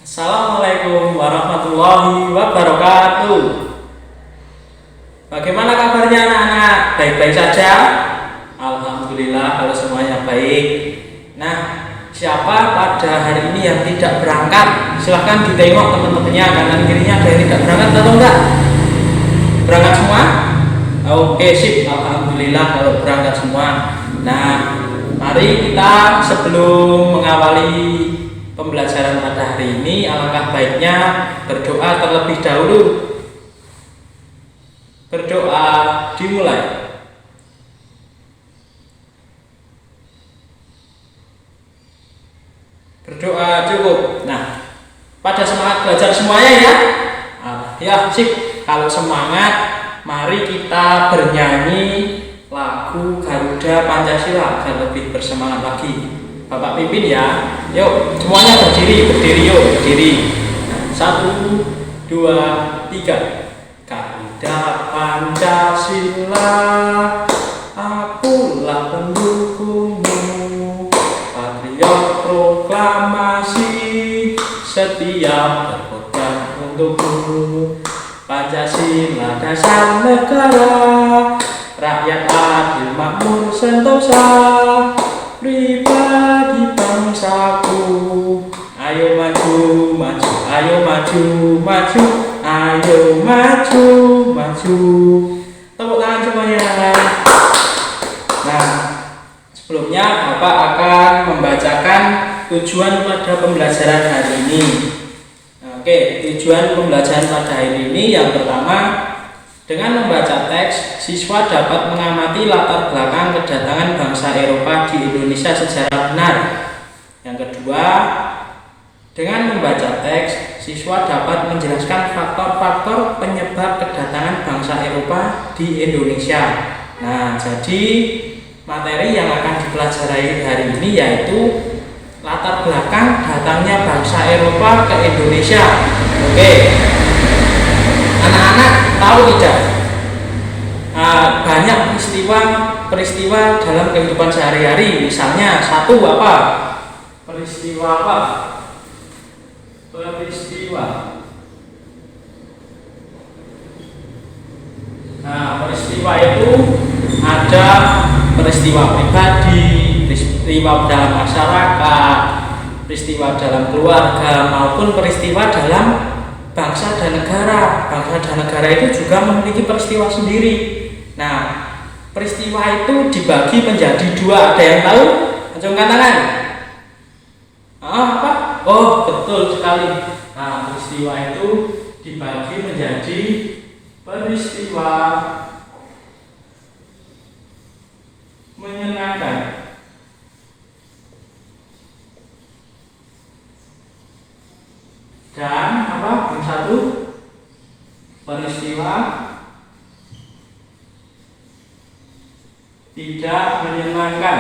Assalamualaikum warahmatullahi wabarakatuh. Bagaimana kabarnya anak-anak? Baik-baik saja? Alhamdulillah kalau semuanya baik. Nah, siapa pada hari ini yang tidak berangkat? Silahkan ditengok teman-temannya kanan kirinya ada yang tidak berangkat atau enggak? Berangkat semua? Oke, sip. Alhamdulillah kalau berangkat semua. Nah, mari kita sebelum mengawali pembelajaran pada hari ini, alangkah baiknya berdoa terlebih dahulu. Berdoa dimulai. Berdoa cukup. Nah, pada semangat belajar semuanya ya. Ya, sip. Kalau semangat, mari kita bernyanyi lagu Garuda Pancasila agar lebih bersemangat lagi. Bapak pimpin ya. Yuk, semuanya berdiri yuk, berdiri. Nah, 1, 2, 3. Garuda Pancasila, akulah pendukungmu. Patriot proklamasi, setia berkorban untukmu. Pancasila dasar negara, rakyat adil makmur sentosa, pribadi bangsaku. Ayo maju, maju, ayo maju, maju, ayo maju, maju. Tepuk tangan semuanya. Nah, sebelumnya Bapak akan membacakan tujuan pada pembelajaran hari ini. Oke, tujuan pembelajaran pada hari ini yang pertama, dengan membaca teks, siswa dapat mengamati latar belakang kedatangan bangsa Eropa di Indonesia secara benar. Yang kedua, dengan membaca teks, siswa dapat menjelaskan faktor-faktor penyebab kedatangan bangsa Eropa di Indonesia. Nah, jadi materi yang akan dipelajari hari ini yaitu latar belakang datangnya bangsa Eropa ke Indonesia. Oke. Anak-anak tahu tidak? Banyak peristiwa dalam kehidupan sehari-hari. Misalnya satu apa? Peristiwa apa? Peristiwa itu ada peristiwa pribadi, peristiwa dalam masyarakat, peristiwa dalam keluarga, maupun peristiwa dalam bangsa dan negara. Bangsa dan negara itu juga memiliki peristiwa sendiri. Nah, peristiwa itu dibagi menjadi dua. Ada yang tahu? Acungkan tangan. Apa? Oh, betul sekali. Nah, peristiwa itu dibagi menjadi peristiwa menyenangkan dan apa? Yang satu, peristiwa tidak menyenangkan.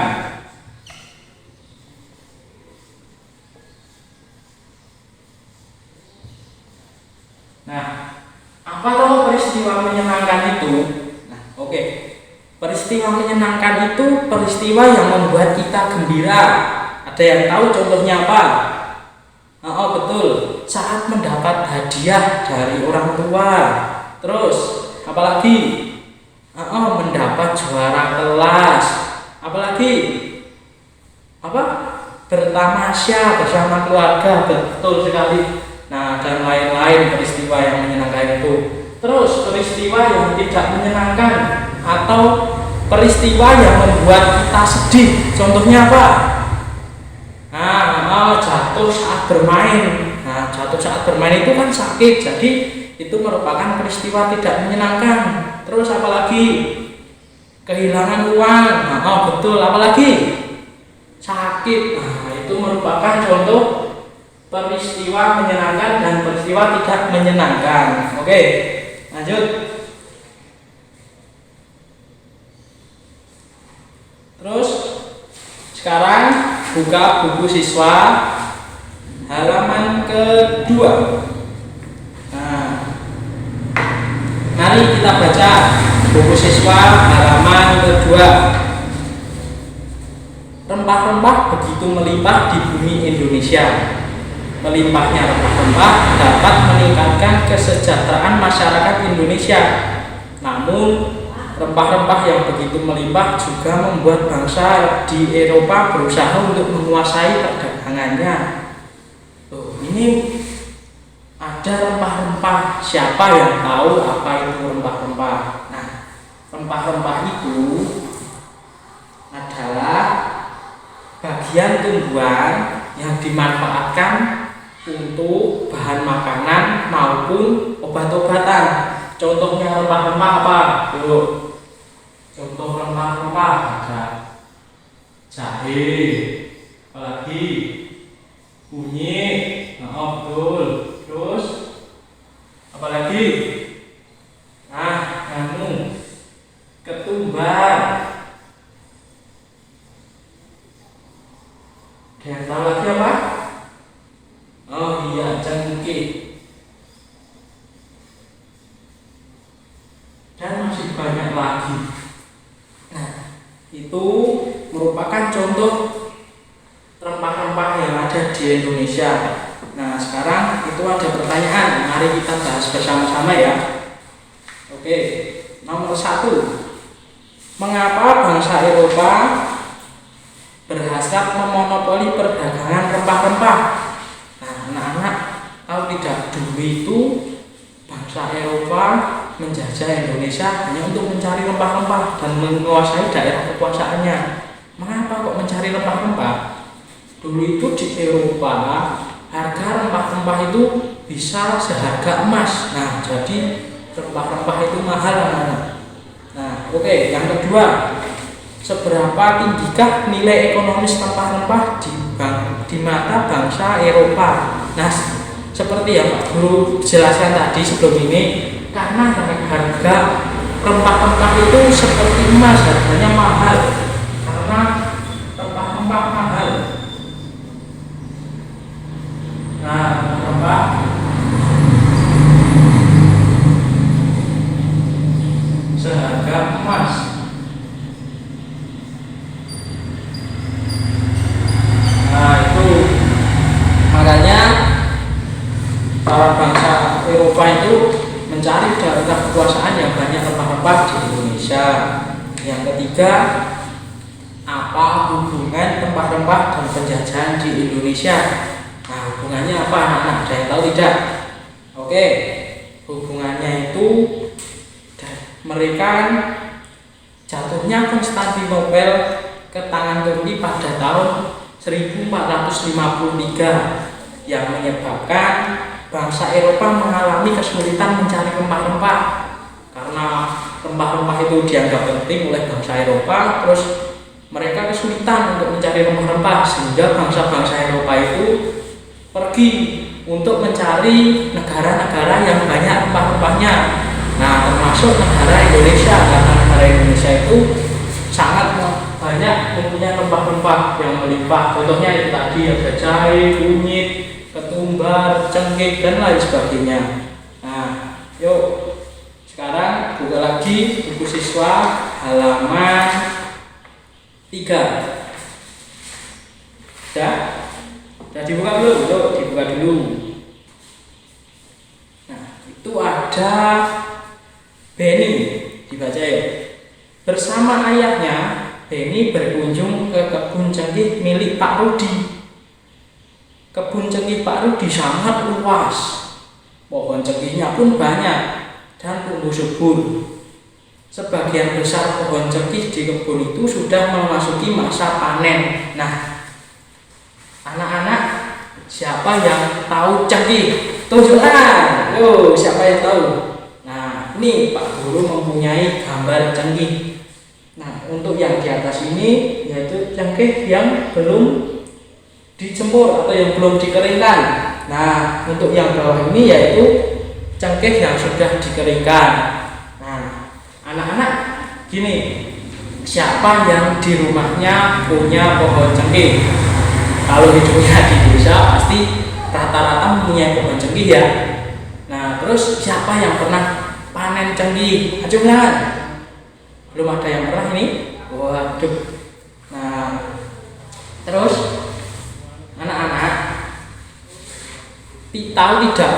Nah, apa tahu peristiwa menyenangkan itu? Nah, oke. Peristiwa menyenangkan itu peristiwa yang membuat kita gembira. Ada yang tahu contohnya apa? Oh, betul. Saat mendapat hadiah dari orang tua. Terus, apalagi? Mendapat juara kelas. Apalagi? Apa? Bertamasya bersama keluarga. Betul sekali. Nah, dan lain-lain peristiwa yang menyenangkan itu. Terus, peristiwa yang tidak menyenangkan atau peristiwa yang membuat kita sedih. Contohnya apa? Jatuh saat bermain. Nah, jatuh saat bermain itu kan sakit. Jadi, itu merupakan peristiwa tidak menyenangkan. Terus apalagi? Kehilangan uang. Betul. Apalagi? Sakit. Nah, itu merupakan contoh peristiwa menyenangkan dan peristiwa tidak menyenangkan. Oke, lanjut. Terus sekarang buka buku siswa halaman kedua. Nah, mari kita baca buku siswa halaman kedua. Rempah-rempah begitu melimpah di bumi Indonesia. melimpahnya rempah-rempah dapat meningkatkan kesejahteraan masyarakat Indonesia. Namun, rempah-rempah yang begitu melimpah juga membuat bangsa di Eropa berusaha untuk menguasai perdagangannya. Ini ada rempah-rempah. Siapa yang tahu apa itu rempah-rempah? Nah, rempah-rempah itu adalah bagian tumbuhan yang dimanfaatkan untuk bahan makanan maupun obat-obatan. Contohnya rempah-rempah apa? Contoh rempah-rempah ada jahe, apalagi kunyit, betul. Terus apalagi? Nah, ketumbar. Dan tahu lagi apa? Oh iya, cengkeh. Dan masih banyak lagi. Nah, itu merupakan contoh rempah-rempah yang ada di Indonesia. Nah, sekarang itu ada pertanyaan. Mari kita bahas bersama-sama ya. Oke, nomor 1. Mengapa bangsa Eropa berhasrat memonopoli perdagangan rempah-rempah? Nah, anak-anak tahu tidak, dulu itu bangsa Eropa menjajah Indonesia hanya untuk mencari rempah-rempah dan menguasai daerah kekuasaannya. Mengapa kok mencari rempah-rempah? Dulu itu di Eropa harga rempah-rempah itu bisa seharga emas. Nah, jadi rempah-rempah itu mahal, anak-anak. Nah, oke, yang kedua, seberapa tinggikah nilai ekonomis rempah-rempah di mata bangsa Eropa? Nah, seperti yang Pak Guru jelaskan tadi sebelum ini, karena harga rempah-rempah itu seperti emas, harganya mahal. Karena rempah-rempah mahal. Nah, rempah seharga emas. Nah, itu makanya para bangsa Eropa itu mencari daerah kekuasaan yang banyak rempah-rempah di Indonesia. Yang ketiga, apa hubungan rempah-rempah dan penjajahan di Indonesia? Nah, hubungannya apa, anak-anak? Ada yang tahu tidak? Oke, hubungannya itu mereka jatuhnya Konstantinopel ke tangan Turki pada tahun 1453 yang menyebabkan bangsa Eropa mengalami kesulitan mencari rempah-rempah. Karena rempah-rempah itu dianggap penting oleh bangsa Eropa, terus mereka kesulitan untuk mencari rempah-rempah, sehingga bangsa-bangsa Eropa itu pergi untuk mencari negara-negara yang banyak rempah-rempahnya. Nah, termasuk negara Indonesia, karena negara Indonesia itu sangat banyak mempunyai rempah-rempah yang melimpah. Contohnya itu tadi ada jahe, kunyit, ketumbar, cengkeh, dan lain sebagainya. Nah, yuk sekarang buka lagi buku siswa halaman 3. Sudah dibuka belum? Yuk dibuka dulu. Nah, itu ada Benny, dibaca ya. Bersama ayahnya, Benny berkunjung ke kebun cengkeh milik Pak Rudi. Kebun cengkeh Pak Rudi sangat luas. Pohon cengkehnya pun banyak dan tumbuh subur. Sebagian besar pohon cengkeh di kebun itu sudah memasuki masa panen. Nah, anak-anak, siapa yang tahu cengkeh? Tunjukkan. Yo, siapa yang tahu? Nah, ini Pak Guru mempunyai gambar cengkeh. Nah, untuk yang di atas ini yaitu cengkeh yang belum dijemur atau yang belum dikeringkan. Nah, untuk yang bawah ini yaitu cengkeh yang sudah dikeringkan. Nah, anak-anak, gini, siapa yang di rumahnya punya pohon cengkeh? Kalau hidupnya di desa pasti rata-rata mempunyai pohon cengkeh ya. Nah, terus siapa yang pernah panen cengkeh? Ajukan. Belum ada yang pernah ini? Waduh. Nah, terus anak-anak, tahu tidak,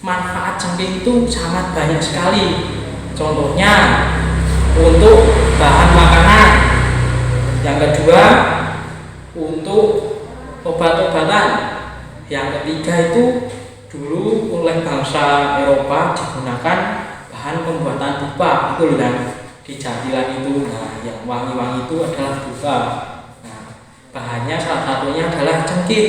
manfaat cengkeh itu sangat banyak sekali. Contohnya untuk bahan makanan, yang kedua untuk obat-obatan, yang ketiga itu dulu oleh bangsa Eropa digunakan bahan pembuatan dupa, itu loh yang di jatilan itu. Nah, yang wangi-wangi itu adalah dupa. Nah, bahannya salah satunya adalah cengkeh.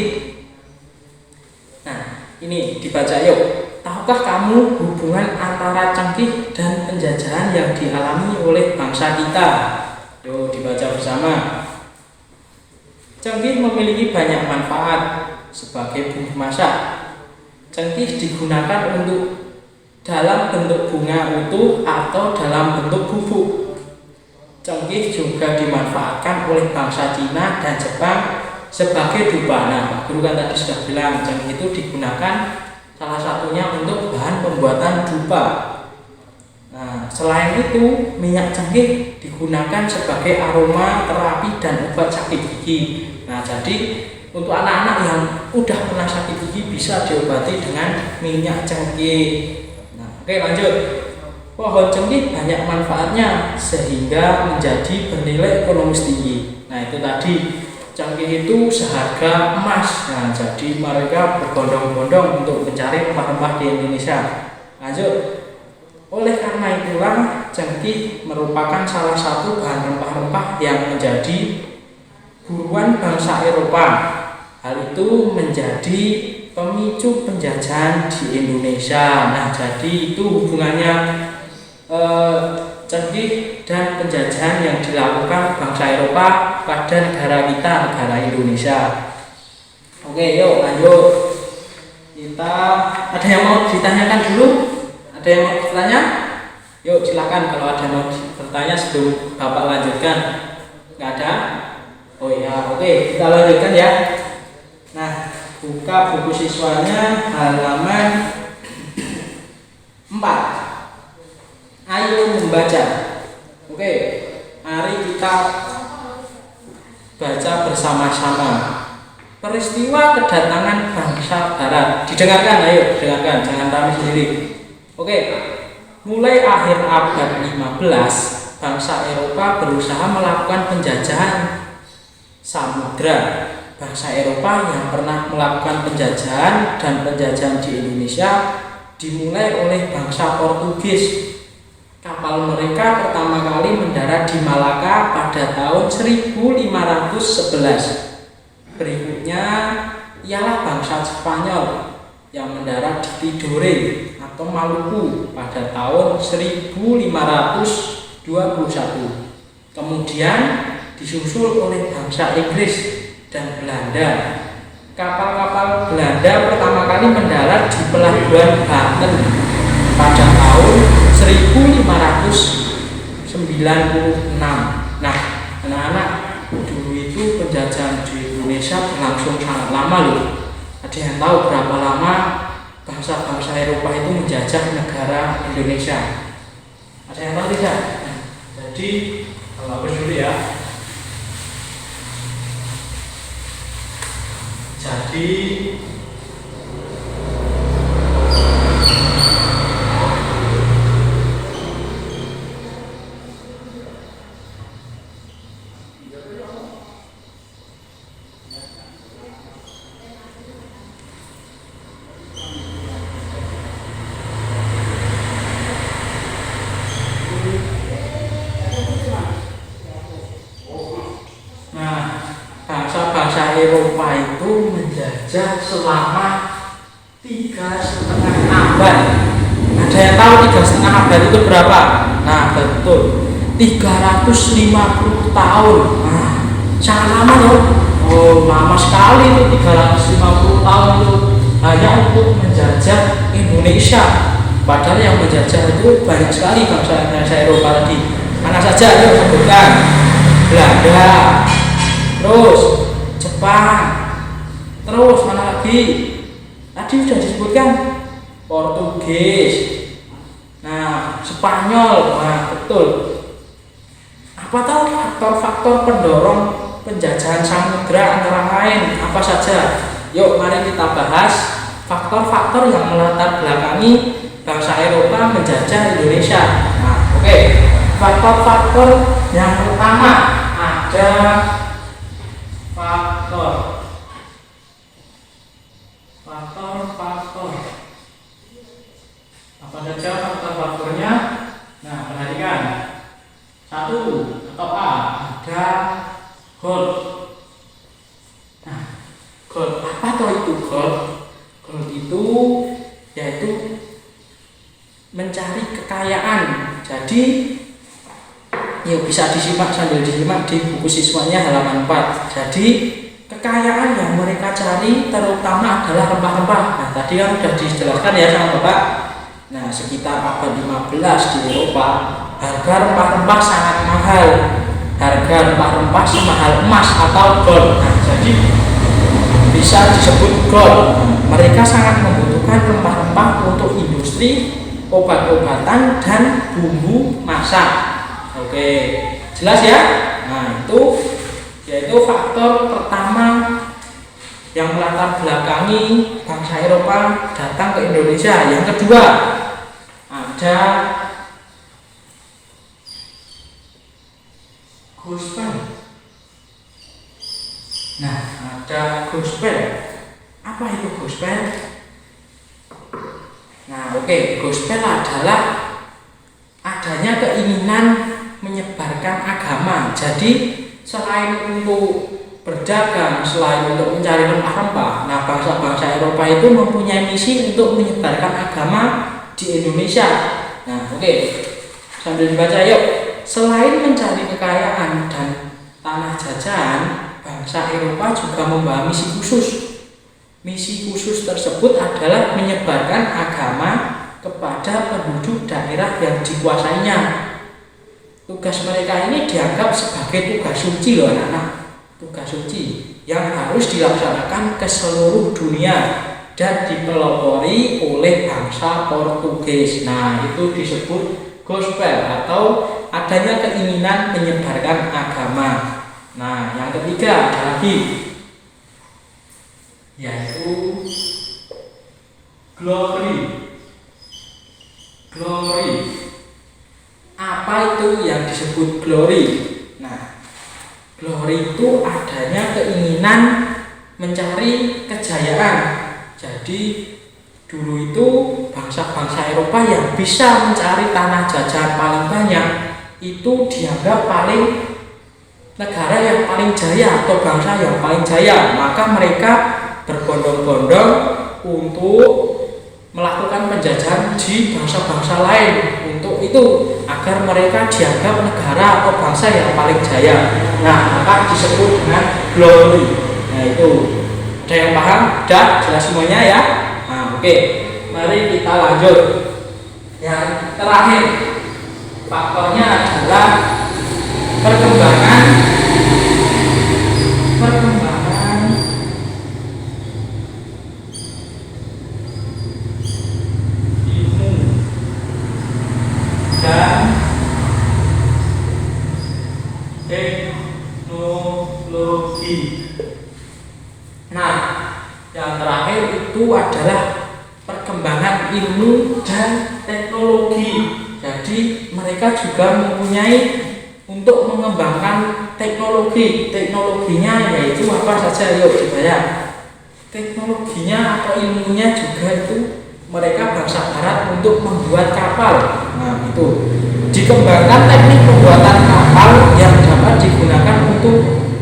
Nah, ini dibaca yuk. Tahukah kamu hubungan antara cengkeh dan penjajahan yang dialami oleh bangsa kita? Yuk dibaca bersama. Cengkeh memiliki banyak manfaat sebagai bumbu masak. Cengkeh digunakan untuk dalam bentuk bunga utuh atau dalam bentuk bubuk. Cengkeh juga dimanfaatkan oleh bangsa Cina dan Jepang sebagai dupa. Nah, Pak Guru kan tadi sudah bilang cengkeh itu digunakan salah satunya untuk bahan pembuatan dupa. Nah, selain itu minyak cengkeh digunakan sebagai aroma terapi dan obat sakit gigi. Nah, jadi untuk anak-anak yang udah pernah sakit gigi bisa diobati dengan minyak cengkeh. Nah, oke lanjut. Pohon cengkeh banyak manfaatnya sehingga menjadi bernilai ekonomis tinggi. Nah, itu tadi cengkeh itu seharga emas. Nah, jadi mereka berbondong-bondong untuk mencari rempah-rempah di Indonesia. Lanjut. Oleh karena itulah cengkeh merupakan salah satu bahan rempah-rempah yang menjadi buruan bangsa Eropa. Hal itu menjadi pemicu penjajahan di Indonesia. Nah, jadi itu hubungannya cengkeh dan penjajahan yang dilakukan bangsa Eropa pada negara kita, negara Indonesia. Oke, yuk lanjut. Kita ada yang mau ditanyakan dulu? Ada yang mau bertanya? Yuk silakan kalau ada yang mau bertanya sebelum Bapak lanjutkan. Nggak ada? Oh ya, oke, kita lanjutkan ya. Nah, buka buku siswanya halaman 4. Ayo membaca. Oke, mari kita baca bersama-sama. Peristiwa kedatangan bangsa Barat. Didengarkan, ayo dengarkan, jangan rame sendiri. Oke, mulai akhir abad 15, bangsa Eropa berusaha melakukan penjajahan samudra. Bangsa Eropa yang pernah melakukan penjajahan dan penjajahan di Indonesia dimulai oleh bangsa Portugis. Kapal mereka pertama kali mendarat di Malaka pada tahun 1511. Berikutnya ialah bangsa Spanyol yang mendarat di Tidore atau Maluku pada tahun 1521. Kemudian disusul oleh bangsa Inggris dan Belanda. Kapal-kapal Belanda pertama kali mendarat di pelabuhan Banten pada tahun 1596. Nah, anak-anak, dulu itu penjajahan di Indonesia berlangsung sangat lama loh. Ada yang tahu berapa lama bangsa-bangsa Eropa itu menjajah negara Indonesia? Ada yang tahu tidak? Nah, jadi kalau aku dulu ya. Jadi bangsa-bangsa Eropa itu menjajah selama 3,5 abad. Ada yang tahu 3,5 abad itu berapa? Nah, betul, 350 tahun. Nah, sangat lama loh. Oh, lama sekali itu 350 tahun itu hanya untuk menjajah Indonesia. Padahal yang menjajah itu banyak sekali bangsa Eropa tadi. Mana saja yuk sebutkan? Belanda, terus Jepang, terus mana lagi? Tadi sudah disebutkan Portugis. Nah, Spanyol. Nah, betul. Apa tahu faktor-faktor pendorong penjajahan samudra antara lain apa saja? Yuk, mari kita bahas faktor-faktor yang melatar belakangi bangsa Eropa menjajah Indonesia. Nah, faktor-faktor yang pertama ada faktor apa saja faktor-faktornya. Nah, perhatikan. Satu atau A, ada gold. Nah, gold apa toh itu gold? Gold itu yaitu mencari kekayaan. Jadi ya bisa disimak sambil disimak di buku siswanya halaman 4. Jadi kekayaan yang mereka cari terutama adalah rempah-rempah. Nah, tadi kan sudah dijelaskan ya sama Bapak. Nah, sekitar abad 15 di Eropa, harga rempah-rempah sangat mahal. Harga rempah-rempah semahal emas atau gold. Nah, jadi bisa disebut gold. Mereka sangat membutuhkan rempah-rempah untuk industri obat-obatan dan bumbu masak. Oke, jelas ya? Nah, itu yaitu faktor pertama yang melatar belakangi bangsa Eropa datang ke Indonesia. Yang kedua, ada gospel. Nah, ada gospel. Apa itu gospel? Nah, gospel adalah adanya keinginan menyebarkan agama. Jadi selain untuk berdagang, selain untuk mencari rempah-rempah, nah bangsa-bangsa Eropa itu mempunyai misi untuk menyebarkan agama di Indonesia. Nah, sambil dibaca yuk. Selain mencari kekayaan dan tanah jajahan, bangsa Eropa juga membawa misi khusus. Misi khusus tersebut adalah menyebarkan agama kepada penduduk daerah yang dikuasainya. Tugas mereka ini dianggap sebagai tugas suci loh anak-anak. Tugas suci yang harus dilaksanakan ke seluruh dunia dan dipelopori oleh bangsa Portugis. Nah, itu disebut gospel atau adanya keinginan menyebarkan agama. Nah, yang ketiga ada lagi, yaitu glory. Apa itu yang disebut glory? Nah, glory itu adanya keinginan mencari kejayaan. Jadi dulu itu bangsa-bangsa Eropa yang bisa mencari tanah jajahan paling banyak itu dianggap negara yang paling jaya atau bangsa yang paling jaya. Maka mereka berbondong-bondong untuk melakukan penjajahan di bangsa-bangsa lain. Untuk itu agar mereka dianggap negara atau bangsa yang paling jaya. Nah, maka disebut dengan glory. Nah, itu ada yang paham? Sudah jelas semuanya ya? Nah, mari kita lanjut. Yang terakhir faktornya adalah perkembangan ilmu dan teknologi. Nah, yang terakhir itu adalah perkembangan ilmu dan teknologi. Jadi mereka juga mempunyai untuk mengembangkan teknologi. Teknologinya yaitu apa saja? Yuk dibayar. Teknologinya atau ilmunya juga itu mereka bangsa barat untuk membuat kapal. Nah, itu dikembangkan teknik pembuatan kapal yang dapat digunakan untuk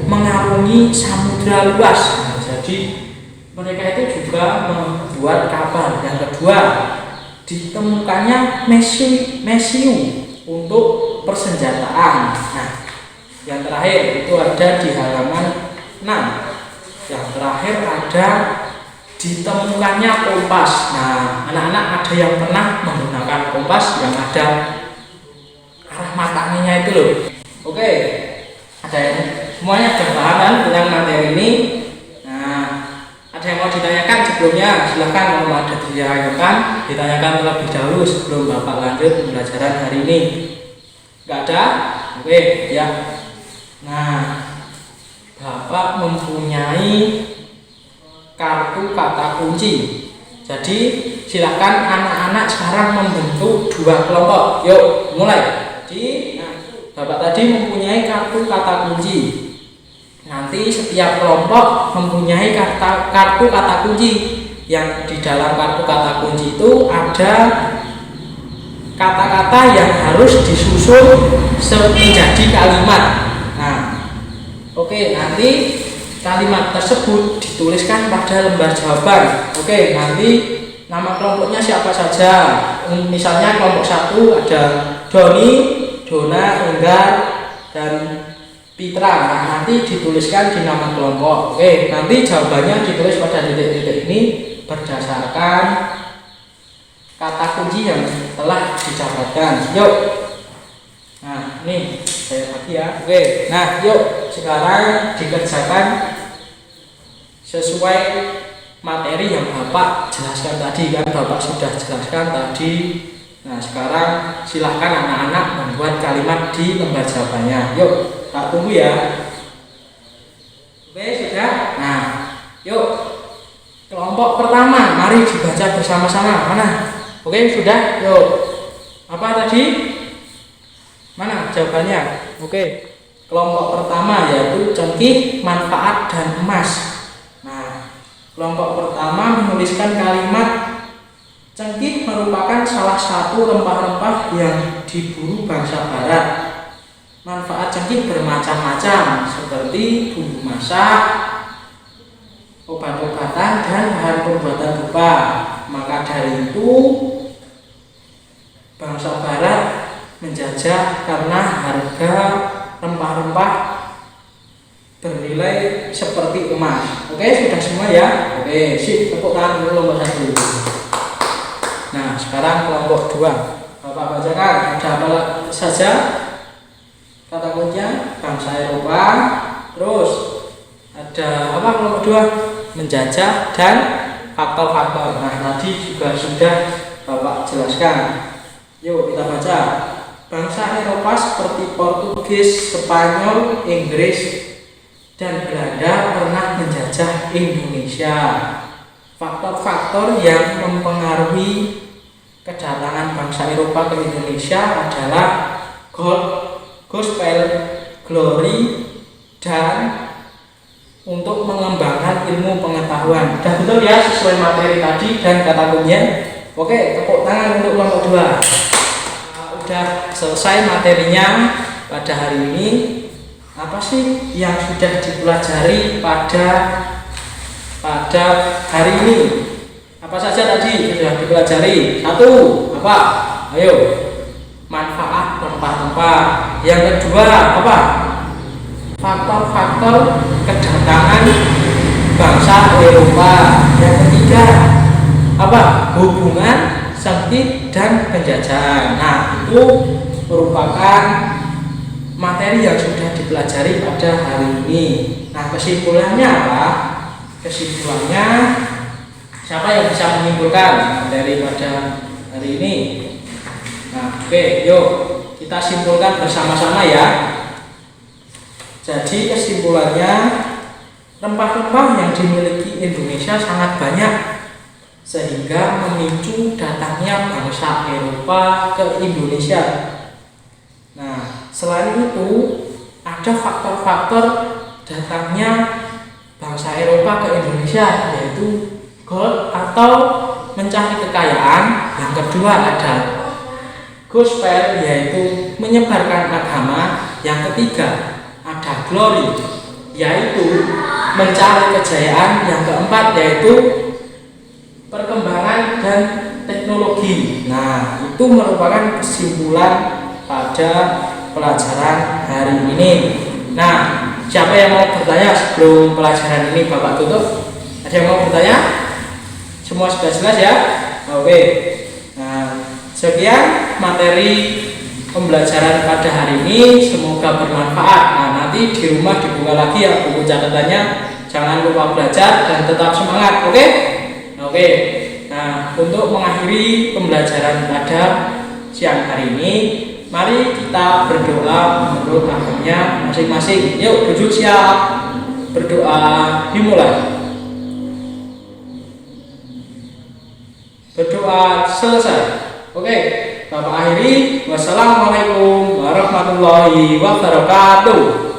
mengarungi samudra luas. Nah, jadi mereka itu juga membuat kapal. Yang kedua, ditemukannya mesiu untuk persenjataan. Nah, yang terakhir itu ada di halaman 6. Yang terakhir ada ditemukannya kompas. Nah, anak-anak ada yang pernah menggunakan kompas yang ada arah matanya itu loh. Ada yang semuanya sudah paham kan tentang materi ini? Nah, ada yang mau ditanyakan sebelumnya? Silahkan, kalau ada ditanyakan terlebih dahulu sebelum Bapak lanjut pembelajaran hari ini. Enggak ada? Ya. Nah, Bapak mempunyai kartu kata kunci. Jadi silakan anak-anak sekarang membentuk 2 kelompok. Yuk mulai. Bapak tadi mempunyai kartu kata kunci. Nanti setiap kelompok mempunyai kartu kata kunci. Yang di dalam kartu kata kunci itu ada kata-kata yang harus disusun menjadi kalimat. Nah, oke, nanti kalimat tersebut dituliskan pada lembar jawaban. Oke, nanti nama kelompoknya siapa saja. Misalnya kelompok 1 ada Doni, Dona, Enggar, dan Pitra. Nah, nanti dituliskan di nama kelompok. Oke, nanti jawabannya ditulis pada titik-titik ini berdasarkan kata kunci yang telah dicatatkan. Yuk. Nah, ini saya lagi ya. Oke, nah yuk sekarang dikerjakan sesuai materi yang Bapak jelaskan tadi kan. Bapak sudah jelaskan tadi. Nah, sekarang silahkan anak-anak membuat kalimat di lembar jawabannya. Yuk, tak tunggu ya. Oke, sudah. Nah, yuk. Kelompok pertama, mari dibaca bersama-sama. Mana? Oke, sudah. Yuk. Apa tadi? Mana jawabannya? Oke. Kelompok pertama yaitu cengkih, manfaat, dan emas. Nah, kelompok pertama menuliskan kalimat cengkih merupakan salah satu rempah-rempah yang diburu bangsa barat. Manfaat cengkih bermacam-macam seperti bumbu masak, obat-obatan, dan bahan pembuatan dupa. Maka dari itu bangsa barat menjajah karena harga rempah-rempah bernilai seperti emas. Oke, sudah semua ya? Oke, sip, tepuk tangan dulu kelompok 1. Nah, sekarang kelompok 2. Bapak bacakan ada apa saja kata kuncinya? Bangsa Eropa. Terus ada apa kelompok 2? Menjajah dan faktor-faktor. Nah, tadi juga sudah Bapak jelaskan. Yuk kita baca. Bangsa Eropa seperti Portugis, Spanyol, Inggris, dan Belanda pernah menjajah Indonesia. Faktor-faktor yang mempengaruhi kedatangan bangsa Eropa ke Indonesia adalah gospel, glory, dan untuk mengembangkan ilmu pengetahuan. Sudah betul ya sesuai materi tadi dan kata kuncinya. Oke, tepuk tangan untuk kelompok 2. Sudah selesai materinya pada hari ini. Apa sih yang sudah dipelajari pada hari ini? Apa saja tadi sudah dipelajari? 1. Apa? Ayo. Manfaat rempah-rempah. Yang kedua apa? Faktor-faktor kedatangan bangsa Eropa. Yang ketiga apa? Hubungan cengkih dan penjajahan. Nah, itu merupakan materi yang sudah dipelajari pada hari ini. Nah, kesimpulannya apa? Kesimpulannya siapa yang bisa menyimpulkan materi pada hari ini? Nah, oke, yuk kita simpulkan bersama-sama ya. Jadi kesimpulannya, rempah-rempah yang dimiliki Indonesia sangat banyak sehingga memicu datangnya bangsa Eropa ke Indonesia. Nah, selain itu ada faktor-faktor datangnya bangsa Eropa ke Indonesia, yaitu gold atau mencari kekayaan. Yang kedua ada gospel, yaitu menyebarkan agama. Yang ketiga ada glory, yaitu mencari kejayaan. Yang keempat yaitu perkembangan dan teknologi. Nah, itu merupakan kesimpulan pada pelajaran hari ini. Nah, siapa yang mau bertanya sebelum pelajaran ini Bapak tutup? Ada yang mau bertanya? Semua sudah jelas ya? Oke. Nah, sekian materi pembelajaran pada hari ini, semoga bermanfaat. Nah, nanti di rumah dibuka lagi ya buku catatannya. Jangan lupa belajar dan tetap semangat, oke? Oke. Nah, untuk mengakhiri pembelajaran pada siang hari ini, mari kita berdoa menurut agamanya masing-masing. Yuk, duduk siap. Berdoa dimulai. berdoa selesai. Oke, Bapak akhiri. Wassalamualaikum warahmatullahi wabarakatuh.